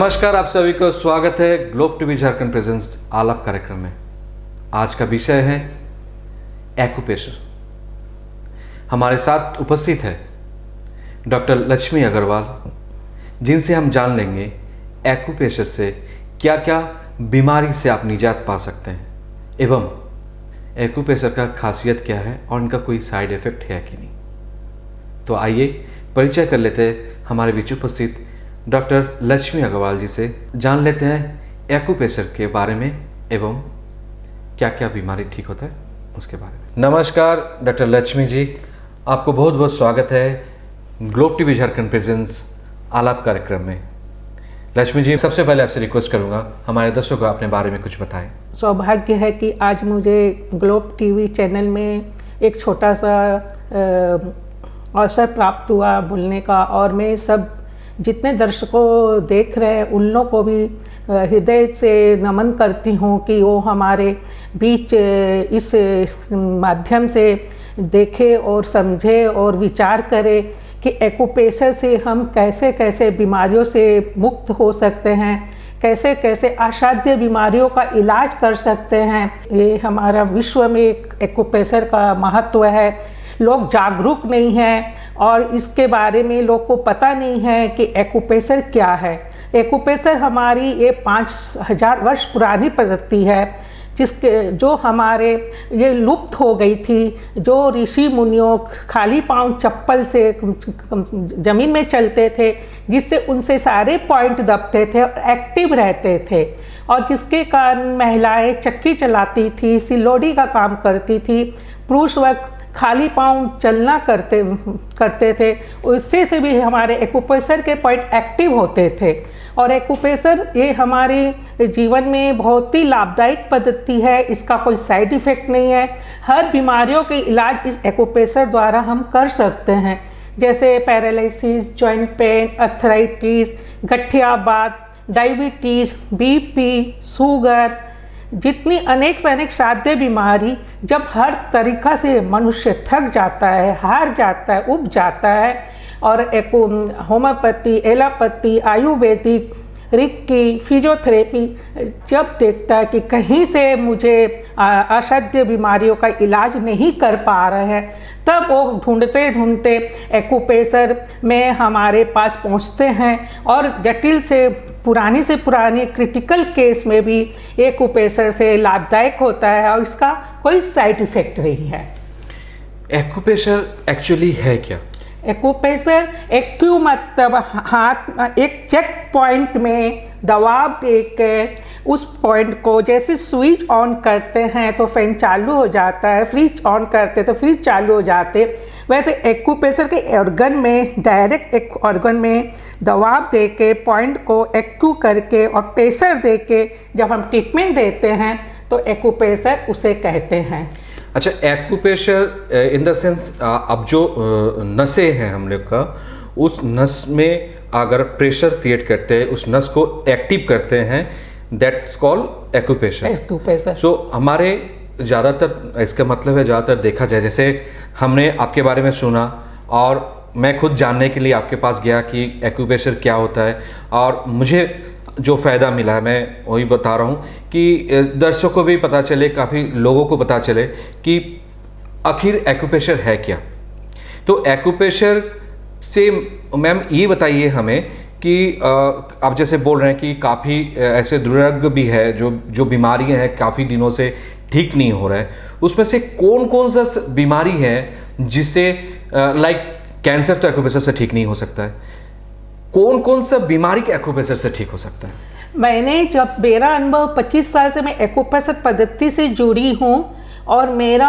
नमस्कार, आप सभी को स्वागत है ग्लोब टीवी झारखंड प्रेजेंस आलाप कार्यक्रम में। आज का विषय है एक्यूप्रेशर। हमारे साथ उपस्थित है डॉक्टर लक्ष्मी अग्रवाल, जिनसे हम जान लेंगे एक्यूप्रेशर से क्या क्या बीमारी से आप निजात पा सकते हैं एवं एक्यूप्रेशर का खासियत क्या है और इनका कोई साइड इफेक्ट है कि नहीं। तो आइए परिचय कर लेते हैं हमारे बीच उपस्थित डॉक्टर लक्ष्मी अग्रवाल जी से, जान लेते हैं एक्यूप्रेशर के बारे में एवं क्या क्या बीमारी ठीक होता है उसके बारे में। नमस्कार डॉक्टर लक्ष्मी जी, आपको बहुत बहुत स्वागत है ग्लोब टीवी झारखंड प्रेजेंस आलाप कार्यक्रम में। लक्ष्मी जी, सबसे पहले आपसे रिक्वेस्ट करूंगा हमारे दर्शकों को अपने बारे में कुछ बताएं। सौभाग्य है कि आज मुझे ग्लोब टीवी चैनल में एक छोटा सा अवसर प्राप्त हुआ बोलने का, और मैं सब जितने दर्शकों देख रहे हैं उन लोगों को भी हृदय से नमन करती हूँ कि वो हमारे बीच इस माध्यम से देखे और समझे और विचार करे कि एक्यूप्रेशर से हम कैसे कैसे बीमारियों से मुक्त हो सकते हैं, कैसे कैसे असाध्य बीमारियों का इलाज कर सकते हैं। ये हमारा विश्व में एक एक्यूप्रेशर का महत्व है। लोग जागरूक नहीं हैं और इसके बारे में लोग को पता नहीं है कि एक्यूप्रेशर क्या है। एक्यूप्रेशर हमारी ये 5000 वर्ष पुरानी पद्धति है, जो हमारे ये लुप्त हो गई थी। जो ऋषि मुनियों खाली पांव चप्पल से ज़मीन में चलते थे, जिससे उनसे सारे पॉइंट दबते थे और एक्टिव रहते थे, और जिसके कारण महिलाएं चक्की चलाती थी, सिलोडी का काम करती थी, पुरुष वर्ग खाली पांव चलना करते थे। उससे से भी हमारे एक्यूप्रेशर के पॉइंट एक्टिव होते थे। और एक्यूप्रेशर ये हमारे जीवन में बहुत ही लाभदायक पद्धति है। इसका कोई साइड इफ़ेक्ट नहीं है। हर बीमारियों के इलाज इस एक्यूप्रेशर द्वारा हम कर सकते हैं, जैसे पैरालिसिस, जॉइंट पेन, अर्थराइटिस, गठियाबात, डायबिटीज़, बीपी, शुगर, जितनी अनेक से अनेक साध्य बीमारी। जब हर तरीक़ा से मनुष्य थक जाता है, हार जाता है, उब जाता है, और homeopathy, allopathy, ayurvedic, reiki, physiotherapy जब देखता है कि कहीं से मुझे असाध्य बीमारियों का इलाज नहीं कर पा रहे हैं, तब वो ढूंढते ढूंढते एक्यूप्रेशर में हमारे पास पहुंचते हैं। और जटिल से पुरानी क्रिटिकल केस में भी एक्यूप्रेशर से लाभदायक होता है और इसका कोई साइड इफ़ेक्ट नहीं है। एक्यूप्रेशर एक्चुअली है क्या? एक्यूप्रेशर एक्यू मतलब हाथ, एक चेक पॉइंट में दबाव देकर उस पॉइंट को जैसे स्विच ऑन करते हैं तो फैन चालू हो जाता है, फ्रिज ऑन करते तो फ्रिज चालू हो जाते, वैसे एक्यूप्रेशर के ऑर्गन में डायरेक्ट एक ऑर्गन में दबाव देके पॉइंट को एक्यू करके और प्रेशर देके जब हम ट्रीटमेंट देते हैं तो एक्यूप्रेशर उसे कहते हैं। अच्छा, एक्यूप्रेशर इन द सेंस अब जो नसें हैं हम लोग का, उस नस में अगर प्रेशर क्रिएट करते हैं, उस नस को एक्टिव करते हैं, दैट्स कॉल्ड एक्यूप्रेशर। सो हमारे ज़्यादातर इसका मतलब है, ज़्यादातर देखा जाए, जैसे हमने आपके बारे में सुना और मैं खुद जानने के लिए आपके पास गया कि एक्यूप्रेशर क्या होता है, और मुझे जो फ़ायदा मिला है मैं वही बता रहा हूँ कि दर्शकों को भी पता चले, काफ़ी लोगों को पता चले कि आखिर एक्यूप्रेशर है क्या। तो एक्यूप्रेशर से मैम ये बताइए हमें कि आप जैसे बोल रहे हैं कि काफ़ी ऐसे दुर्लभ भी है जो बीमारियां हैं काफ़ी दिनों से ठीक नहीं हो रहा है, उसमें से कौन कौन सा बीमारी है जिसे लाइक कैंसर तो एक्यूप्रेशर से ठीक नहीं हो सकता है, कौन कौन सा बीमारी के एक्यूप्रेशर से ठीक हो सकता है? मैंने जब मेरा अनुभव 25 साल से मैं एक्यूप्रेशर पद्धति से जुड़ी हूँ, और मेरा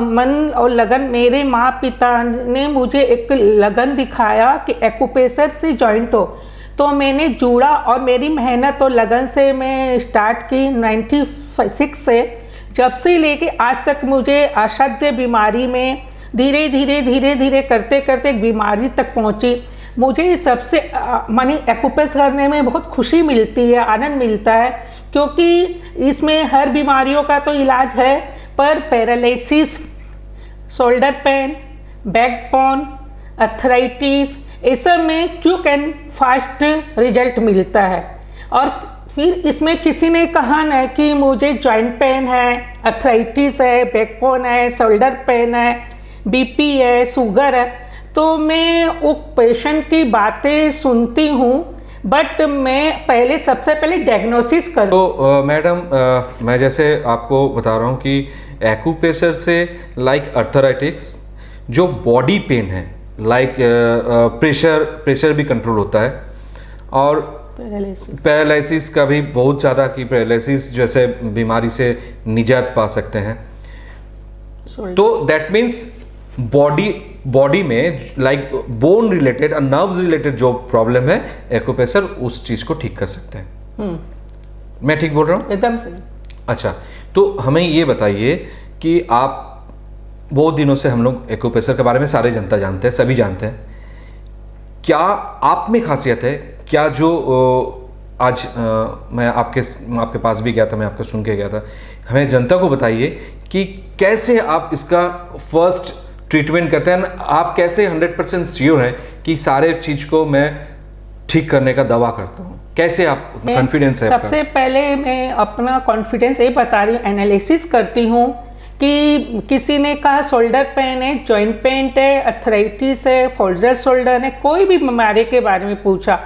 मन और लगन, मेरे माँ पिता ने मुझे एक लगन दिखाया कि एक्यूप्रेशर से जॉइंट हो, तो मैंने जुड़ा और मेरी मेहनत और लगन से मैं स्टार्ट की 96 से। जब से लेके आज तक मुझे असाध्य बीमारी में धीरे धीरे करते करते एक बीमारी तक पहुँची। मुझे सबसे मानी एक्यूप्रेशर करने में बहुत खुशी मिलती है, आनंद मिलता है, क्योंकि इसमें हर बीमारियों का तो इलाज है, पर paralysis, shoulder pain, back pain, arthritis, इस सब में क्विक एंड फास्ट रिजल्ट मिलता है। और फिर इसमें किसी ने कहा ना कि मुझे जॉइंट पेन है, अर्थराइटिस है, बैकबोन है, शोल्डर पेन है, बीपी है, शुगर है, तो मैं वो पेशेंट की बातें सुनती हूँ, बट मैं पहले सबसे पहले डायग्नोसिस कर। तो मैडम मैं जैसे आपको बता रहा हूँ कि एक्यूप्रेशर से लाइक अर्थराइटिस जो बॉडी पेन है, लाइक प्रेशर भी कंट्रोल होता है, और पैरालिसिस का भी बहुत ज़्यादा कि पैरालिसिस जैसे बीमारी से निजात पा सकते हैं। तो दैट मीन्स बॉडी में लाइक बोन रिलेटेड और नर्व्स रिलेटेड जो प्रॉब्लम है, एक्यूप्रेशर उस चीज़ को ठीक कर सकते हैं। मैं ठीक बोल रहा हूँ? एकदम सही। अच्छा, तो हमें ये बताइए कि आप बहुत दिनों से, हम लोग एक्यूप्रेशर के बारे में सारे जनता जानते हैं, सभी जानते हैं, क्या आप में खासियत है क्या जो आज मैं आपके पास भी गया था, मैं आपको सुन के गया था, हमें जनता को बताइए कि कैसे आप इसका फर्स्ट ट्रीटमेंट करते हैं, आप कैसे 100% श्योर हैं कि सारे चीज़ को मैं ठीक करने का दावा करता हूँ, कैसे आप कॉन्फिडेंस है आपका? सबसे पहले मैं अपना कॉन्फिडेंस ये बता रही हूँ, एनालिसिस करती हूँ कि किसी ने कहा शोल्डर पेन है, जॉइंट पेन है, अर्थराइटिस है, फोल्डर शोल्डर है, कोई भी बीमारी के बारे में पूछा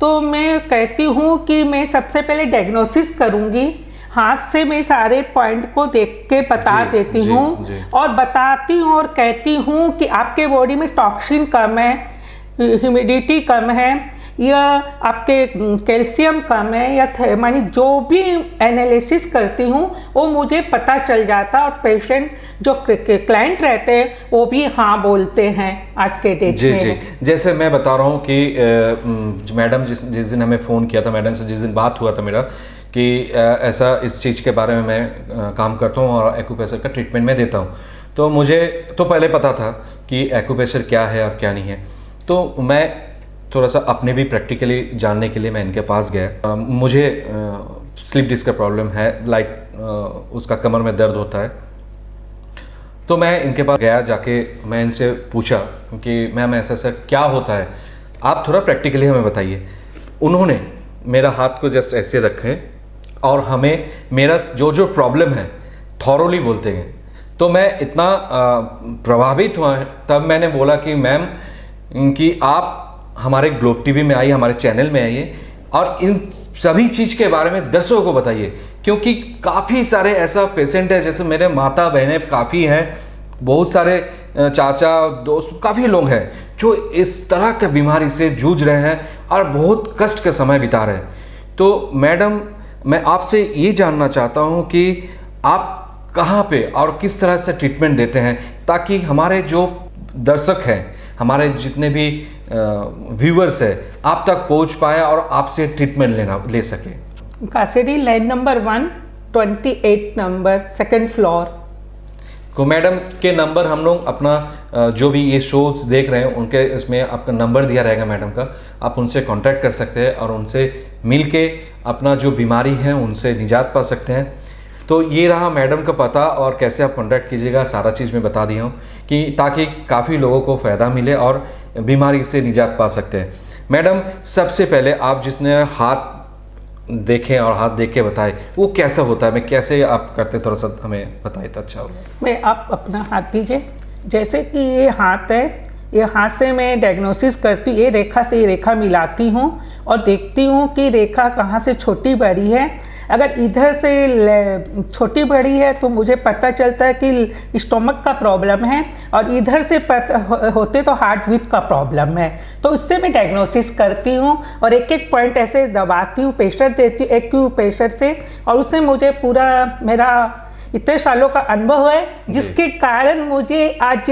तो मैं कहती हूँ कि मैं सबसे पहले डायग्नोसिस करूँगी, हाथ से मैं सारे पॉइंट को देख के बता देती हूँ और बताती हूँ और कहती हूँ कि आपके बॉडी में टॉक्सिन कम है, ह्यूमिडिटी कम है, या आपके कैल्शियम कम है, या मानी जो भी एनालिसिस करती हूँ वो मुझे पता चल जाता, और पेशेंट जो क्लाइंट रहते हैं वो भी हाँ बोलते हैं आज के डेट में। जी। जैसे मैं बता रहा हूँ कि मैडम जिस दिन हमें फ़ोन किया था, मैडम से जिस दिन बात हुआ था मेरा कि ऐसा इस चीज़ के बारे में मैं काम करता हूँ और एक्यूप्रेशर का ट्रीटमेंट मैं देता हूँ, तो मुझे तो पहले पता था कि एक्यूप्रेशर क्या है और क्या नहीं है, तो मैं थोड़ा सा अपने भी प्रैक्टिकली जानने के लिए मैं इनके पास गया। मुझे स्लिप डिस्क का प्रॉब्लम है, लाइक उसका कमर में दर्द होता है, तो मैं इनके पास गया, जाके मैं इनसे पूछा कि मैम ऐसा क्या होता है, आप थोड़ा प्रैक्टिकली हमें बताइए। उन्होंने मेरा हाथ को जस्ट ऐसे रखे और हमें मेरा जो प्रॉब्लम है थॉरोली बोलते हैं, तो मैं इतना प्रभावित हुआ, तब मैंने बोला कि मैम कि आप हमारे ग्लोब टीवी में आइए, हमारे चैनल में आइए और इन सभी चीज़ के बारे में दर्शकों को बताइए, क्योंकि काफ़ी सारे ऐसा पेशेंट है, जैसे मेरे माता बहनें काफ़ी हैं, बहुत सारे चाचा दोस्त काफ़ी लोग हैं जो इस तरह की बीमारी से जूझ रहे हैं और बहुत कष्ट का समय बिता रहे हैं। तो मैडम मैं आपसे ये जानना चाहता हूँ कि आप कहाँ पे और किस तरह से ट्रीटमेंट देते हैं, ताकि हमारे जो दर्शक हैं, हमारे जितने भी व्यूअर्स है, आप तक पहुंच पाए और आपसे ट्रीटमेंट ले सके। कासेडी line number 128 number, second floor. को मैडम के नंबर हम लोग अपना जो भी ये शोज देख रहे हैं उनके इसमें आपका नंबर दिया रहेगा मैडम का, आप उनसे कांटेक्ट कर सकते हैं और उनसे मिल के अपना जो बीमारी है उनसे निजात पा सकते हैं। तो ये रहा मैडम का पता, और कैसे आप कांटेक्ट कीजिएगा सारा चीज़ मैं बता दिया हूँ कि ताकि काफ़ी लोगों को फ़ायदा मिले और बीमारी से निजात पा सकते हैं। मैडम सबसे पहले आप जिसने हाथ देखें और हाथ देख के बताए वो कैसा होता है, मैं कैसे आप करते, थोड़ा सा हमें बताए तो अच्छा होगा। मैं आप अपना हाथ दीजिए, जैसे कि ये हाथ है, ये हाथ से मैं डायग्नोसिस करती हूँ, ये रेखा से ये रेखा मिलाती हूँ और देखती हूँ कि रेखा कहाँ से छोटी बड़ी है। अगर इधर से छोटी बड़ी है तो मुझे पता चलता है कि स्टोमक का प्रॉब्लम है, और इधर से होते तो हार्ट बीट का प्रॉब्लम है। तो उससे मैं डायग्नोसिस करती हूँ और एक एक पॉइंट ऐसे दबाती हूँ, प्रेशर देती हूँ एक्यूप्रेशर से, और उससे मुझे पूरा मेरा इतने सालों का अनुभव है, जिसके कारण मुझे आज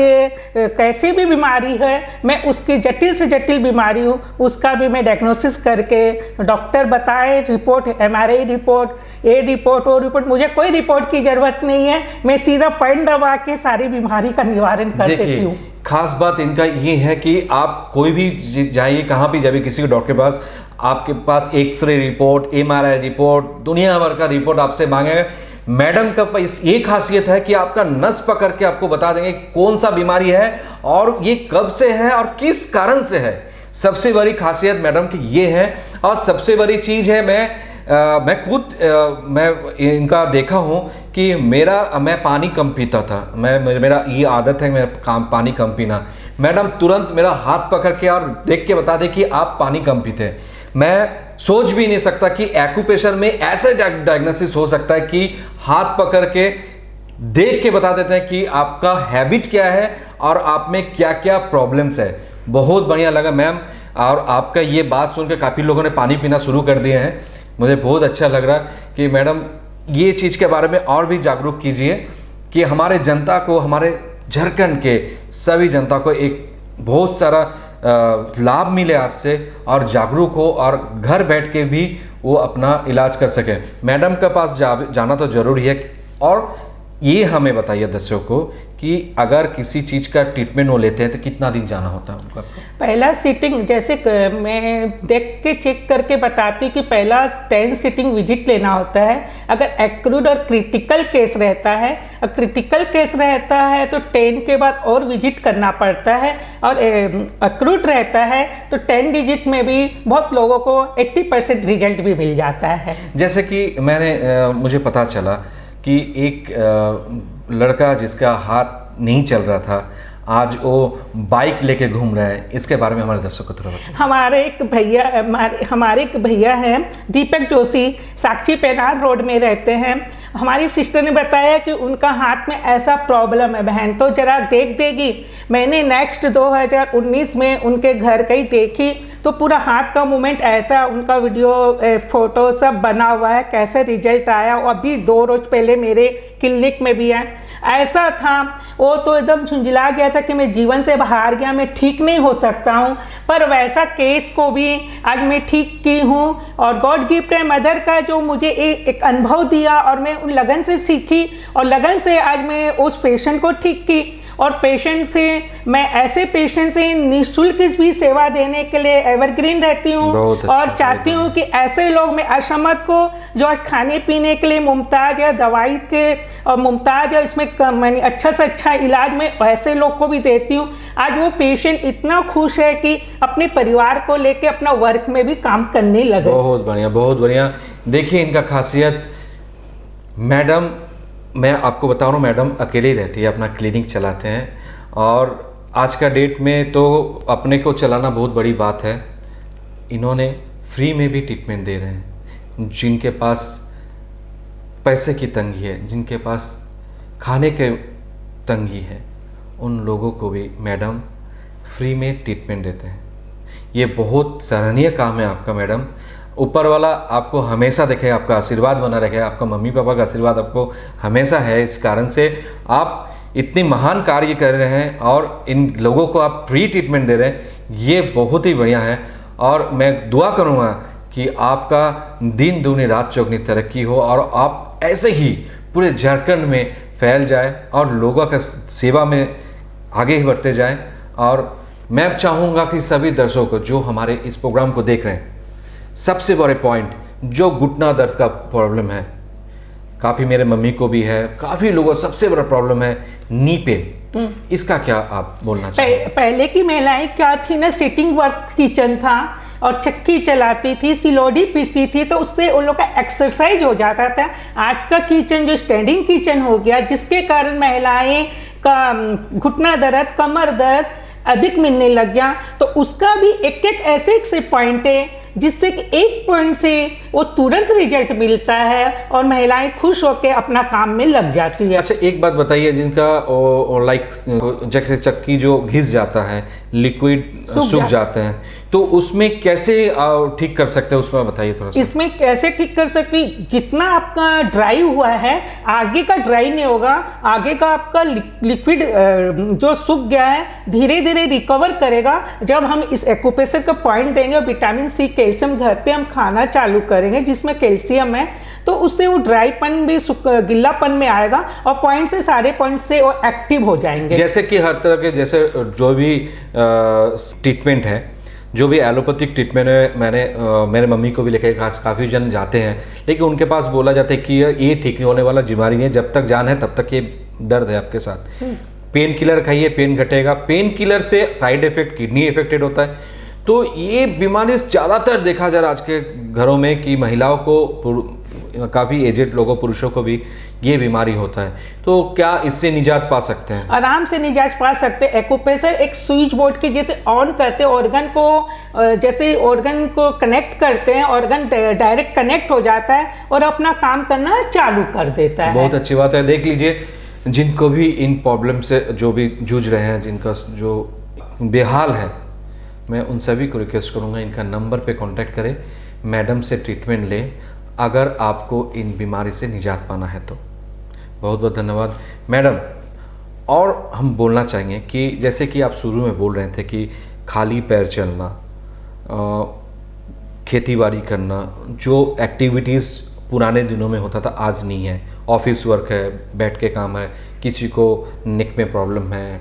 कैसी भी बीमारी है, मैं उसकी जटिल से जटिल बीमारी हूँ उसका भी मैं डायग्नोसिस करके, डॉक्टर बताए रिपोर्ट, MRI रिपोर्ट, ये रिपोर्ट वो रिपोर्ट, मुझे कोई रिपोर्ट की ज़रूरत नहीं है, मैं सीधा पॉइंट दबा के सारी बीमारी का निवारण कर देती हूँ। खास बात इनका ये है कि आप कोई भी जाइए, कहाँ भी जाइए, किसी के डॉक्टर के पास, आपके पास एक्सरे रिपोर्ट, MRI रिपोर्ट, दुनिया भर का रिपोर्ट आपसे मांगेगा। मैडम का ये खासियत है कि आपका नस पकड़ के आपको बता देंगे कौन सा बीमारी है और ये कब से है और किस कारण से है, सबसे बड़ी खासियत मैडम की ये है, और सबसे बड़ी चीज़ है मैं खुद मैं इनका देखा हूँ कि मैं पानी कम पीता था, मेरा ये आदत है मैं पानी कम पीना। मैडम तुरंत मेरा हाथ पकड़ के और देख के बता दे कि आप पानी कम पीते हैं। मैं सोच भी नहीं सकता कि एक्यूप्रेशर में ऐसे डायग्नोसिस हो सकता है कि हाथ पकड़ के देख के बता देते हैं कि आपका हैबिट क्या है और आप में क्या क्या प्रॉब्लम्स है। बहुत बढ़िया लगा मैम, और आपका ये बात सुन के काफ़ी लोगों ने पानी पीना शुरू कर दिए हैं। मुझे बहुत अच्छा लग रहा कि मैडम ये चीज़ के बारे में और भी जागरूक कीजिए कि हमारे जनता को, हमारे झारखंड के सभी जनता को एक बहुत सारा लाभ मिले आपसे, और जागरूक हो और घर बैठ के भी वो अपना इलाज कर सकें। मैडम के पास जाना तो ज़रूरी है। और ये हमें बताइए दर्शकों को कि अगर किसी चीज़ का ट्रीटमेंट वो लेते हैं तो कितना दिन जाना होता है उनका? पहला सिटिंग जैसे मैं देख के चेक करके बताती हूँ कि पहला 10 सिटिंग विजिट लेना होता है। अगर एक्रूड और क्रिटिकल केस रहता है, और क्रिटिकल केस रहता है तो 10 के बाद और विजिट करना पड़ता है, और एक्रूड रहता है तो 10 विजिट में भी बहुत लोगों को 80% रिजल्ट भी मिल जाता है। जैसे कि मुझे पता चला कि एक लड़का जिसका हाथ नहीं चल रहा था, आज वो बाइक लेके घूम रहा है। इसके बारे में हमारे दर्शकों को थोड़ा बताइए। हमारे एक भैया हैं दीपक जोशी, साक्षी पेनार रोड में रहते हैं। हमारी सिस्टर ने बताया कि उनका हाथ में ऐसा प्रॉब्लम है, बहन तो जरा देख देगी। मैंने नेक्स्ट 2019 में उनके घर गई, देखी तो पूरा हाथ का मूवमेंट ऐसा, उनका वीडियो फोटो सब बना हुआ है, कैसे रिजल्ट आया। अभी 2 रोज पहले मेरे क्लिनिक में भी है, ऐसा था। वो तो एकदम झुंझला गया था कि मैं जीवन से बाहर गया, मैं ठीक नहीं हो सकता हूँ। पर वैसा केस को भी आज मैं ठीक की हूँ, और गॉड गिफ्ट है मदर का जो मुझे एक अनुभव दिया, और मैं उन लगन से सीखी, और लगन से आज मैं उस पेशेंट को ठीक की। और पेशेंट से मैं ऐसे पेशेंट से निःशुल्क भी सेवा देने के लिए एवरग्रीन रहती हूँ, और चाहती हूँ कि ऐसे लोग, मैं असमर्थ को जो आज खाने पीने के लिए मुमताज है, दवाई के और मुमताज है, इसमें मैंने अच्छा से अच्छा इलाज में ऐसे लोग को भी देती हूँ। आज वो पेशेंट इतना खुश है कि अपने परिवार को लेके अपना वर्क में भी काम करने लगे। बहुत बढ़िया, बहुत बढ़िया। देखिए इनका खासियत, मैडम मैं आपको बता रहा हूँ, मैडम अकेले रहती है, अपना क्लिनिक चलाते हैं, और आज का डेट में तो अपने को चलाना बहुत बड़ी बात है। इन्होंने फ्री में भी ट्रीटमेंट दे रहे हैं। जिनके पास पैसे की तंगी है, जिनके पास खाने के तंगी है, उन लोगों को भी मैडम फ्री में ट्रीटमेंट देते हैं। ये बहुत सराहनीय काम है आपका मैडम। ऊपर वाला आपको हमेशा देखे, आपका आशीर्वाद बना रखे, आपका मम्मी पापा का आशीर्वाद आपको हमेशा है। इस कारण से आप इतनी महान कार्य कर रहे हैं और इन लोगों को आप फ्री ट्रीटमेंट दे रहे हैं, ये बहुत ही बढ़िया है। और मैं दुआ करूँगा कि आपका दिन दूनी रात चौगनी तरक्की हो, और आप ऐसे ही पूरे झारखंड में फैल जाए और लोगों का सेवा में आगे ही बढ़ते जाएं। और मैं चाहूँगा कि सभी दर्शकों को जो हमारे इस प्रोग्राम को देख रहे हैं, सबसे बड़े पॉइंट जो घुटना दर्द का प्रॉब्लम है, काफ़ी मेरे मम्मी को भी है, काफ़ी लोगों को सबसे बड़ा प्रॉब्लम है नी पेन। इसका क्या आप बोलना चाहिए? पहले की महिलाएं क्या थी ना, सिटिंग वर्क किचन था और चक्की चलाती थी, सिलोडी पीसती थी, तो उससे उन लोग का एक्सरसाइज हो जाता था। आज का किचन जो स्टैंडिंग किचन हो गया, जिसके कारण महिलाएं का घुटना दर्द, कमर दर्द अधिक मिलने लग गया। तो उसका भी एक ऐसे से पॉइंट है जिससे कि एक पॉइंट से वो तुरंत रिजल्ट मिलता है और महिलाएं खुश होकर अपना काम में लग जाती है। अच्छा एक बात बताइए, जिनका लाइक जैसे चक्की जो घिस जाता है, लिक्विड सूख जाते हैं, तो उसमें कैसे ठीक कर सकते हैं, उसमें बताइए थोड़ा सा। इसमें कैसे ठीक कर सकती, जितना आपका ड्राई हुआ है आगे का ड्राई नहीं होगा, आगे का आपका लिक्विड जो सूख गया है धीरे धीरे रिकवर करेगा। जब हम इस एक्यूप्रेशर का पॉइंट देंगे, विटामिन सी, कैल्शियम घर पे हम खाना चालू करेंगे जिसमें कैल्शियम है, तो उससे वो ड्राईपन भी गिल्लापन में आएगा और पॉइंट से सारे पॉइंट से वो एक्टिव हो जाएंगे। जैसे कि हर तरह के, जैसे जो भी ट्रीटमेंट है, जो भी एलोपैथिक ट्रीटमेंट है, मेरे मम्मी को भी लेकर काफ़ी जन जाते हैं, लेकिन उनके पास बोला जाता है कि ये ठीक नहीं होने वाला बीमारी नहीं है, जब तक जान है तब तक ये दर्द है आपके साथ। पेन किलर खाइए, पेन घटेगा। पेन किलर से साइड इफेक्ट किडनी इफेक्टेड होता है। तो ये बीमारी ज़्यादातर देखा जा रहा है आज के घरों में कि महिलाओं को, काफ़ी एजेड लोगों, पुरुषों को भी ये बीमारी होता है। तो क्या इससे निजात पा सकते हैं? आराम से निजात पा सकते हैं। एक्यूप्रेशर एक स्विच बोर्ड के जैसे ऑन करते हैं, ऑर्गन को, जैसे ऑर्गन को कनेक्ट करते हैं, ऑर्गन डायरेक्ट कनेक्ट हो जाता है और अपना काम करना चालू कर देता है। बहुत अच्छी बात है। देख लीजिए, जिनको भी इन प्रॉब्लम से जो भी जूझ रहे हैं, जिनका जो बेहाल है, मैं उन सभी को रिक्वेस्ट करूँगा इनका नंबर पे कांटेक्ट करें, मैडम से ट्रीटमेंट लें अगर आपको इन बीमारी से निजात पाना है तो। बहुत बहुत धन्यवाद मैडम। और हम बोलना चाहेंगे कि जैसे कि आप शुरू में बोल रहे थे कि खाली पैर चलना, खेती बाड़ी करना, जो एक्टिविटीज़ पुराने दिनों में होता था आज नहीं है। ऑफिस वर्क है, बैठ के काम है, किसी को नेक में प्रॉब्लम है,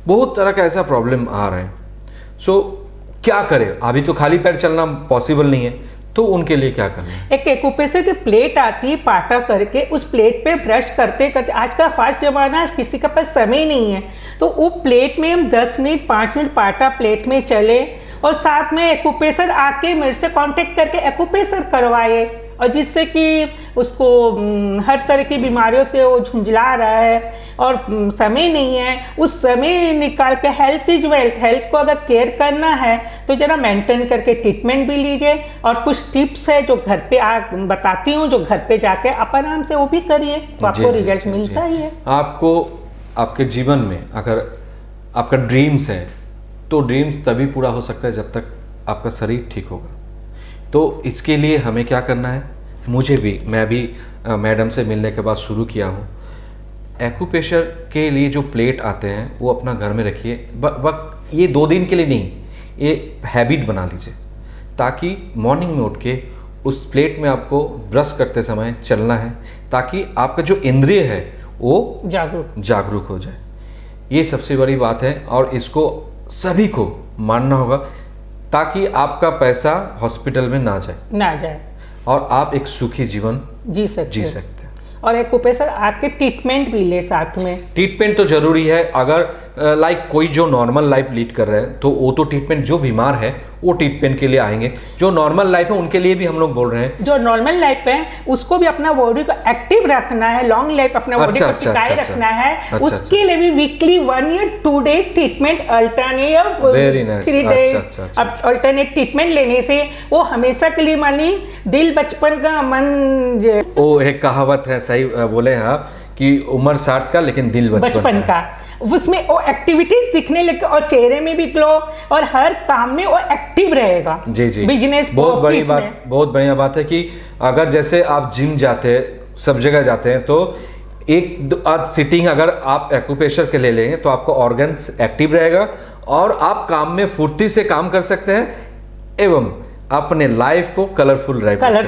बहुत तरह का ऐसा प्रॉब्लम आ रहे हैं। सो क्या करें? अभी तो खाली पैर चलना पॉसिबल नहीं है, तो उनके लिए क्या करना है? एक एक्यूप्रेशर की प्लेट आती है, पाटा करके उस प्लेट पे ब्रश करते करते, आज का फास्ट जमाना है, किसी के पास समय नहीं है, तो वो प्लेट में हम 10 मिनट 5 मिनट पाटा प्लेट में चले और साथ में एक्यूप्रेशर आके मेरे से कांटेक्ट करके एक्यूप्रेशर करवाए, और जिससे कि उसको हर तरह की बीमारियों से वो झुंझला रहा है और समय नहीं है, उस समय निकाल के हेल्थ इज वेल्थ, हेल्थ को अगर केयर करना है तो जरा मेंटेन करके ट्रीटमेंट भी लीजिए। और कुछ टिप्स है जो घर पे बताती हूँ, जो घर पे जाके आप आराम से वो भी करिए, तो आपको रिजल्ट मिलता ही है। आपको आपके जीवन में अगर आपका ड्रीम्स है तो ड्रीम्स तभी पूरा हो सकता है जब तक आपका शरीर ठीक होगा। तो इसके लिए हमें क्या करना है? मैं भी मैडम से मिलने के बाद शुरू किया हूँ। एक्यूप्रेशर के लिए जो प्लेट आते हैं वो अपना घर में रखिए। ये 2 दिन के लिए नहीं, ये हैबिट बना लीजिए, ताकि मॉर्निंग में उठ के उस प्लेट में आपको ब्रश करते समय चलना है, ताकि आपका जो इंद्रिय है वो जागरूक हो जाए। ये सबसे बड़ी बात है और इसको सभी को मानना होगा, ताकि आपका पैसा हॉस्पिटल में ना जाए और आप एक सुखी जीवन जी सकते हैं। और एक्यूप्रेशर आके ट्रीटमेंट भी ले साथ में। ट्रीटमेंट तो जरूरी है। अगर लाइक कोई जो नॉर्मल लाइफ लीड कर रहे हैं तो वो तो ट्रीटमेंट, जो बीमार है वो ट्रीटमेंट के लिए आएंगे। जो नॉर्मल लाइफ है उनके लिए भी हम लोग बोल रहे हैं, जो नॉर्मल लाइफ है उसको भी अपना बॉडी को एक्टिव रखना है, लॉन्ग लाइफ अपना बॉडी को टिकाए रखना है। उसके लिए भी वीकली 1 या 2 days treatment alternate 3 days alternate treatment लेने से वो हमेशा के लिए मानी दिल बचपन का, मन। वो एक कहावत है, सही बोले हैं आप, कि उम्र 60 का लेकिन दिल बचपन का। उसमें वो एक्टिविटीज दिखने लगे और चेहरे में भी ग्लो और हर काम में वो एक्टिव रहेगा। जी बिजनेस बहुत बढ़िया बात है कि अगर जैसे आप जिम जाते हैं, सब जगह जाते हैं, तो एक आध सिटिंग अगर आप एक्यूप्रेशर के ले लेंगे तो आपका ऑर्गन्स एक्टिव रहेगा और आप काम में फुर्ती से काम कर सकते हैं एवं अपने लाइफ को कलरफुल बना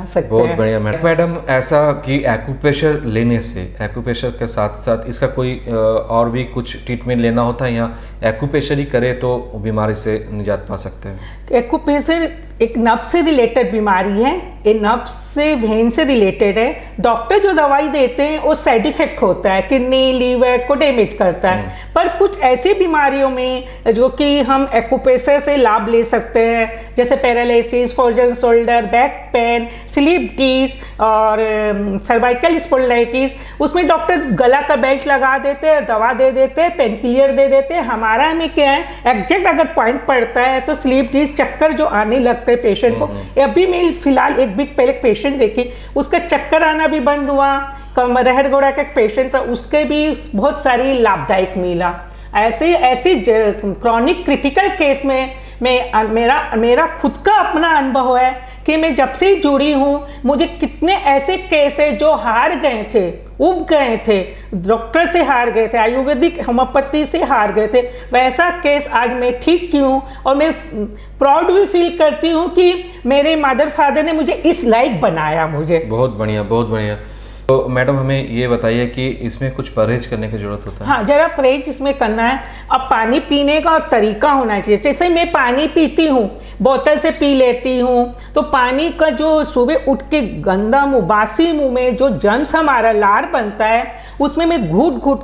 सकते हैं। बहुत बढ़िया मैडम। ऐसा कि एक्यूप्रेशर लेने से, एक्यूप्रेशर के साथ साथ इसका कोई और भी कुछ ट्रीटमेंट लेना होता है या एक्यूप्रेशर ही करे तो बीमारी से निजात पा सकते हैं? एक्यूप्रेशर एक नर्व से रिलेटेड बीमारी है, ये नर्व से वेन से रिलेटेड है। डॉक्टर जो दवाई देते हैं वो साइड इफेक्ट होता है, किडनी लीवर को डैमेज करता है। पर कुछ ऐसी बीमारियों में जो कि हम एक्यूप्रेशर से लाभ ले सकते हैं, जैसे paralysis, frozen shoulder, back pain, slip disc और सर्वाइकल स्पॉन्डिलाइटिस, उसमें डॉक्टर गला का बेल्ट लगा देते हैं, दवा दे देते हैं, पेन किलर दे देते हैं। हमारा में क्या है, एग्जैक्ट अगर पॉइंट पड़ता है तो स्लीप डिस्क, चक्कर जो आने लगता है पेशेंट को। अभी मैं फिलहाल 1 वीक पहले पेशेंट देखी, उसका चक्कर आना भी बंद हुआ। रहड़ गोड़ा का एक पेशेंट था, उसके भी बहुत सारी लाभदायक मिला। ऐसे क्रॉनिक क्रिटिकल केस में मेरा खुद का अपना अनुभव है कि मैं जब से जुड़ी हूँ, मुझे कितने ऐसे केस है जो हार गए थे, उब गए थे, डॉक्टर से हार गए थे, आयुर्वेदिक होम्योपैथी से हार गए थे। वैसा केस आज मैं ठीक की हूँ और मैं प्राउड भी फील करती हूँ कि मेरे मदर फादर ने मुझे इस लायक बनाया। मुझे बहुत बढ़िया तो मैडम हमें ये बताइए कि इसमें कुछ परहेज करने की जरूरत होता है? हाँ, जरा परहेज इसमें करना है। अब पानी पीने का तरीका होना चाहिए। जैसे मैं पानी पीती हूँ, बोतल से पी लेती हूँ, तो पानी का जो सुबह उठ के गंदा मुँह, बासी मुँह में जो जर्म्स हमारा लार बनता है, उसमें मैं घूट घूट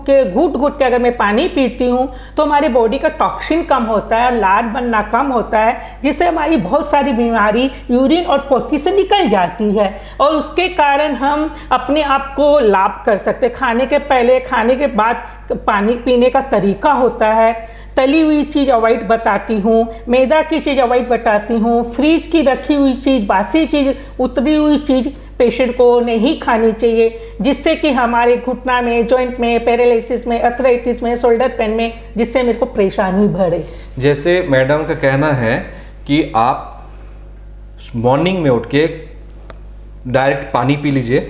के अगर मैं पानी पीती हूँ तो हमारी बॉडी का टॉक्सिन कम होता है, लार बनना कम होता है, जिससे हमारी बहुत सारी बीमारी यूरिन और पोटी से निकल जाती है। और उसके कारण हम अपने आप को लाभ कर सकते हैं। खाने के पहले, खाने के बाद पानी पीने का तरीका होता है। तली हुई चीज़ अवॉइड बताती हूँ, मैदा की चीज़ अवॉइड बताती हूँ, फ्रिज की रखी हुई चीज़, बासी चीज़, उतरी हुई चीज़ पेशेंट को नहीं खानी चाहिए, जिससे कि हमारे घुटना में, जॉइंट में, पैरालिसिस में, अर्थराइटिस में, शोल्डर पेन में, जिससे मेरे को परेशानी बढ़े। जैसे मैडम का कहना है कि आप मॉर्निंग में उठ के डायरेक्ट पानी पी लीजिए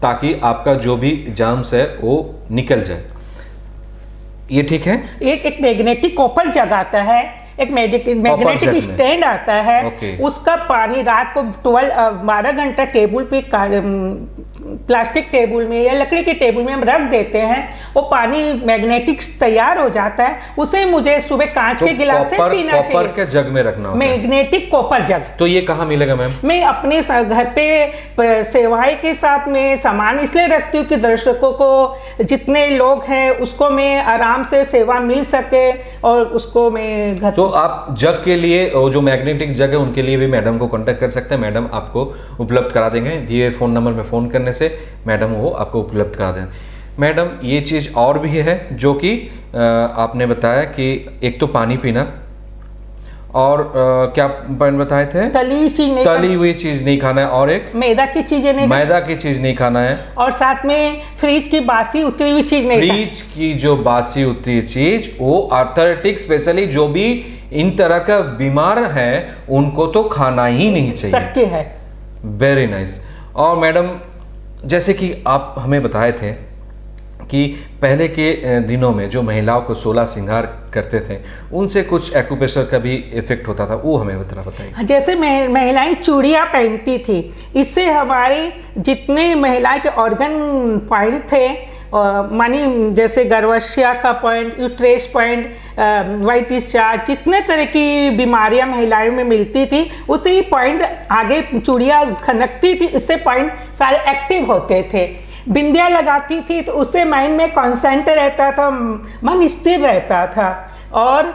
ताकि आपका जो भी जर्म्स है वो निकल जाए, ये ठीक है? एक मैग्नेटिक कॉपर जग आता है, एक मैग्नेटिक स्टैंड आता है, उसका पानी रात को 12 घंटा टेबल पे, प्लास्टिक टेबल में या लकड़ी के टेबल में हम रख देते हैं, वो पानी मैग्नेटिक तैयार हो जाता है। उसे मुझे सुबह कांच के गिलास से पीना चाहिए। कॉपर के जग में रखना होगा, मैग्नेटिक कॉपर जग। तो ये कहाँ मिलेगा मैम? मैं अपने घर पे सेवाई के साथ में सामान इसलिए रखती हूँ कि दर्शकों को, जितने लोग हैं उसको मैं आराम से सेवा मिल सके, और उसको मैं घर। तो आप जग के लिए, जो मैग्नेटिक जग है उनके लिए भी मैडम को कांटेक्ट कर सकते हैं, मैडम आपको उपलब्ध करा देंगे। दिए फोन नंबर में फोन करने से मैडम वो आपको उपलब्ध करा दें। मैडम ये चीज़ और भी है जो कि आपने बताया कि एक तो पानी पीना, और क्या पॉइंट बताए थे? तली हुई चीज नहीं खाना है, और एक मैदा की चीजें नहीं, मैदा की चीज नहीं खाना है, और साथ में फ्रिज की बासी उतरी हुई चीज नहीं। फ्रिज की जो बासी उतरी चीज, वो आर्थराइटिक स्पेशली जो भी इन तरह का बीमार है उनको तो खाना ही नहीं चाहिए। शक्य है। Very nice. और मैडम जैसे कि आप हमें बताए थे कि पहले के दिनों में जो महिलाओं को 16 श्रृंगार करते थे, उनसे कुछ एक्यूप्रेशर का भी इफेक्ट होता था, वो हमें बताइए। जैसे महिलाएं चूड़ियाँ पहनती थी, इससे हमारे जितने महिलाएं के ऑर्गन पॉइंट थे, मानी जैसे गर्भाशय का point, uterus point, white discharge, जितने तरह की बीमारियां महिलाओं में मिलती थी, उससे ही पॉइंट आगे चूड़ियाँ खनकती थी, इससे पॉइंट सारे एक्टिव होते थे। बिंदिया लगाती थी तो उससे माइंड में कॉन्सेंट्रेट रहता था, मन स्थिर रहता था। और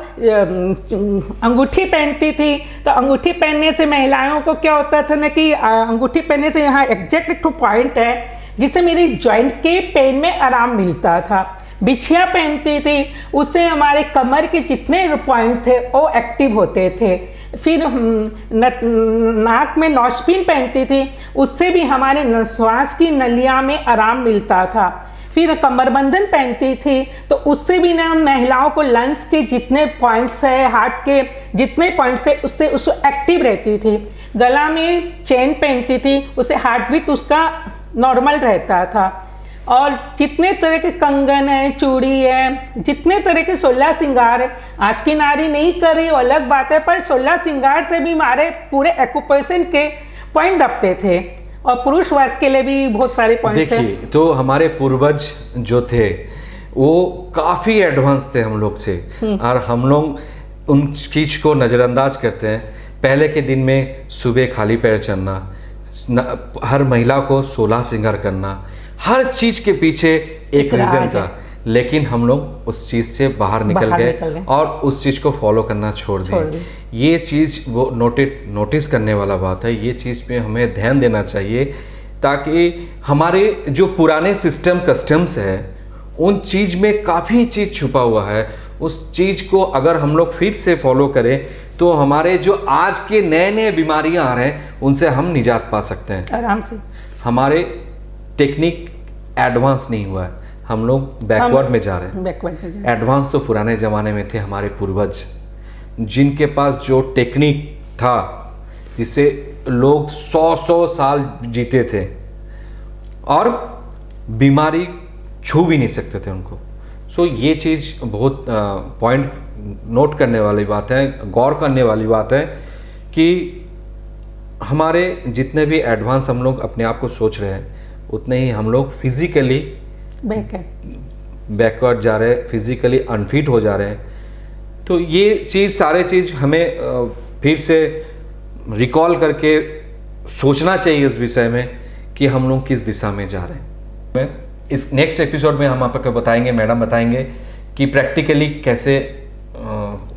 अंगूठी पहनती थी तो अंगूठी पहनने से महिलाओं को क्या होता था ना कि अंगूठी पहनने से यहाँ एग्जैक्ट एक पॉइंट है जिससे मेरी जॉइंट के पेन में आराम मिलता था। बिछिया पहनती थी, उससे हमारे कमर के जितने पॉइंट थे वो एक्टिव होते थे। फिर नाक में नॉचपिन पहनती थी, उससे भी हमारे श्वास की नलिया में आराम मिलता था। फिर कमरबंधन पहनती थी तो उससे भी ना महिलाओं को लंग्स के जितने पॉइंट्स है, हार्ट के जितने पॉइंट्स है, उससे एक्टिव रहती थी। गला में चेन पहनती थी, उससे हार्ट बीट उसका नॉर्मल रहता था। और जितने तरह के कंगन है, चूड़ी है, जितने तरह के 16 श्रृंगार है, आज की नारी नहीं कर रही अलग बात है, पर 16 श्रृंगार से भी हमारे पूरे एक्यूप्रेशर के पॉइंट दबते थे, और पुरुष वर्ग के लिए भी बहुत सारे पॉइंट थे। देखिए, तो हमारे पूर्वज जो थे वो काफ़ी एडवांस थे हम लोग से, और हम लोग उन चीज़ को नज़रअंदाज करते हैं। पहले के दिन में सुबह खाली पैर चलना, हर महिला को 16 श्रृंगार करना, हर चीज के पीछे एक रीजन था, लेकिन हम लोग उस चीज से बाहर निकल गए और उस चीज को फॉलो करना छोड़ दिए। ये चीज वो नोटिस करने वाला बात है, ये चीज पे हमें ध्यान देना चाहिए, ताकि हमारे जो पुराने सिस्टम कस्टम्स है उन चीज में काफ़ी चीज छुपा हुआ है। उस चीज को अगर हम लोग फिर से फॉलो करें तो हमारे जो आज के नए नए बीमारियां आ रहे हैं उनसे हम निजात पा सकते हैं आराम से। हमारे टेक्निक एडवांस नहीं हुआ है, हम लोग बैकवर्ड में जा रहे हैं। एडवांस तो पुराने ज़माने में थे हमारे पूर्वज, जिनके पास जो टेक्निक था जिससे लोग 100 साल जीते थे और बीमारी छू भी नहीं सकते थे उनको। सो ये चीज़ बहुत पॉइंट नोट करने वाली बात है, गौर करने वाली बात है कि हमारे जितने भी एडवांस हम लोग अपने आप को सोच रहे हैं उतने ही हम लोग फिजिकली बैकवर्ड जा रहे हैं, फिजिकली अनफिट हो जा रहे हैं। तो ये सारे चीज़ हमें फिर से रिकॉल करके सोचना चाहिए इस विषय में कि हम लोग किस दिशा में जा रहे हैं। इस नेक्स्ट एपिसोड में हम आपको बताएंगे, मैडम बताएंगे कि प्रैक्टिकली कैसे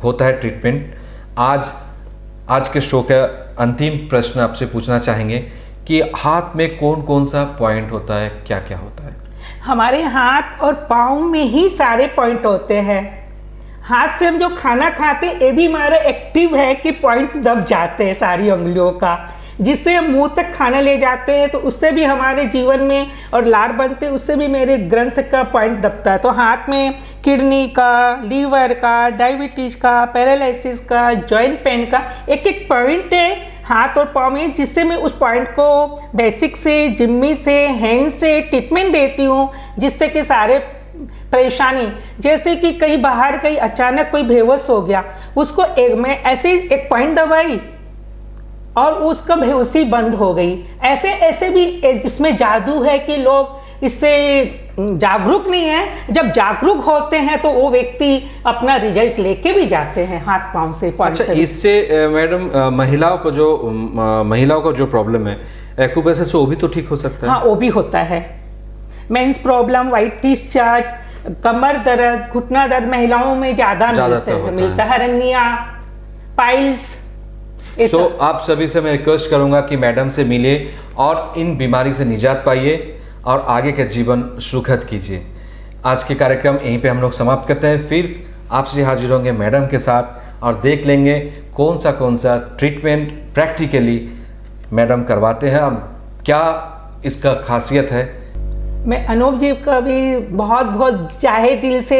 होता है ट्रीटमेंट। आज के शो का अंतिम प्रश्न आपसे पूछना चाहेंगे कि हाथ में कौन कौन सा पॉइंट होता है, क्या क्या होता है? हमारे हाथ और पाँव में ही सारे पॉइंट होते हैं। हाथ से हम जो खाना खाते हैं ये भी हमारा एक्टिव है कि पॉइंट दब जाते हैं सारी उंगलियों का, जिससे हम मुंह तक खाना ले जाते हैं तो उससे भी हमारे जीवन में और लार बनते हैं, उससे भी मेरे ग्रंथ का पॉइंट दबता है। तो हाथ में किडनी का, लीवर का, डायबिटीज का, पैरालिसिस का, जॉइंट पेन का एक एक पॉइंट है हाथ और पाँव में, जिससे मैं उस पॉइंट को बेसिक से, जिम्मी से, हैंड से ट्रीटमेंट देती हूँ, जिससे कि सारे परेशानी, जैसे कि कहीं बाहर कहीं अचानक कोई बेहोश हो गया, उसको मैं ऐसे एक पॉइंट दबाई और उसका बेहोशी बंद हो गई। ऐसे ऐसे भी इसमें जादू है कि लोग इससे जागरूक नहीं है, जब जागरूक होते हैं तो वो व्यक्ति अपना रिजल्ट लेके भी जाते हैं हाथ पांव से। अच्छा, इससे मैडम महिलाओं का जो प्रॉब्लम है एक्यूप्रेशर से वो भी तो ठीक हो सकता है? हाँ, वो भी होता है। मेंस प्रॉब्लम, वाइट डिस्चार्ज, कमर दर्द, घुटना दर्द महिलाओं में ज्यादा मिलता है, हरनिया, पाइल्स। तो आप सभी से मैं रिक्वेस्ट करूंगा कि मैडम से मिलिए और इन बीमारी से निजात पाइए और आगे का जीवन सुखद कीजिए। आज के कार्यक्रम यहीं पे हम लोग समाप्त करते हैं। फिर आपसे हाजिर होंगे मैडम के साथ और देख लेंगे कौन सा ट्रीटमेंट प्रैक्टिकली मैडम करवाते हैं, अब क्या इसका खासियत है। मैं अनूप जी का भी बहुत बहुत चाहे दिल से,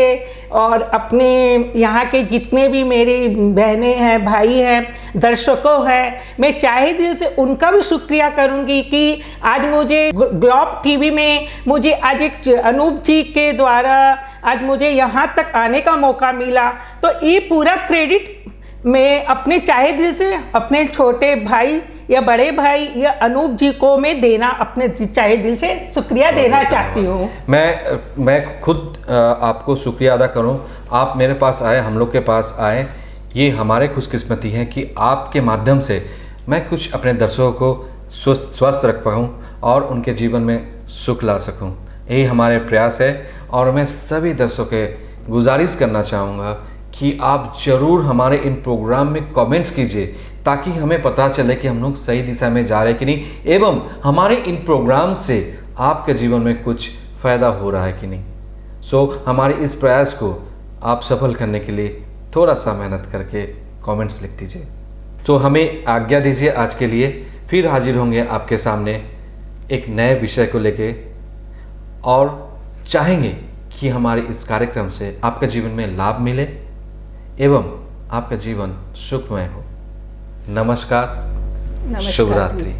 और अपने यहाँ के जितने भी मेरी बहनें हैं, भाई हैं, दर्शकों हैं, मैं चाहे दिल से उनका भी शुक्रिया करूँगी कि आज मुझे ग्लोब टीवी में मुझे आज एक अनूप जी के द्वारा आज मुझे यहाँ तक आने का मौका मिला। तो ये पूरा क्रेडिट मैं अपने चाहे दिल से अपने छोटे भाई या बड़े भाई या अनूप जी को मैं देना, अपने चाहे दिल से शुक्रिया देना चाहती हूँ। मैं खुद आपको शुक्रिया अदा करूँ, आप मेरे पास आए, हम लोग के पास आए, ये हमारे खुशकिस्मती है कि आपके माध्यम से मैं कुछ अपने दर्शकों को स्वस्थ रख पाऊँ और उनके जीवन में सुख ला सकूँ। यही हमारे प्रयास है और मैं सभी दर्शकों के गुजारिश करना चाहूँगा कि आप ज़रूर हमारे इन प्रोग्राम में कमेंट्स कीजिए ताकि हमें पता चले कि हम लोग सही दिशा में जा रहे हैं कि नहीं, एवं हमारे इन प्रोग्राम से आपके जीवन में कुछ फ़ायदा हो रहा है कि नहीं। हमारे इस प्रयास को आप सफल करने के लिए थोड़ा सा मेहनत करके कमेंट्स लिख दीजिए। तो हमें आज्ञा दीजिए आज के लिए, फिर हाजिर होंगे आपके सामने एक नए विषय को लेके और चाहेंगे कि हमारे इस कार्यक्रम से आपके जीवन में लाभ मिले एवं आपका जीवन सुखमय हो। नमस्कार, शुभ रात्रि।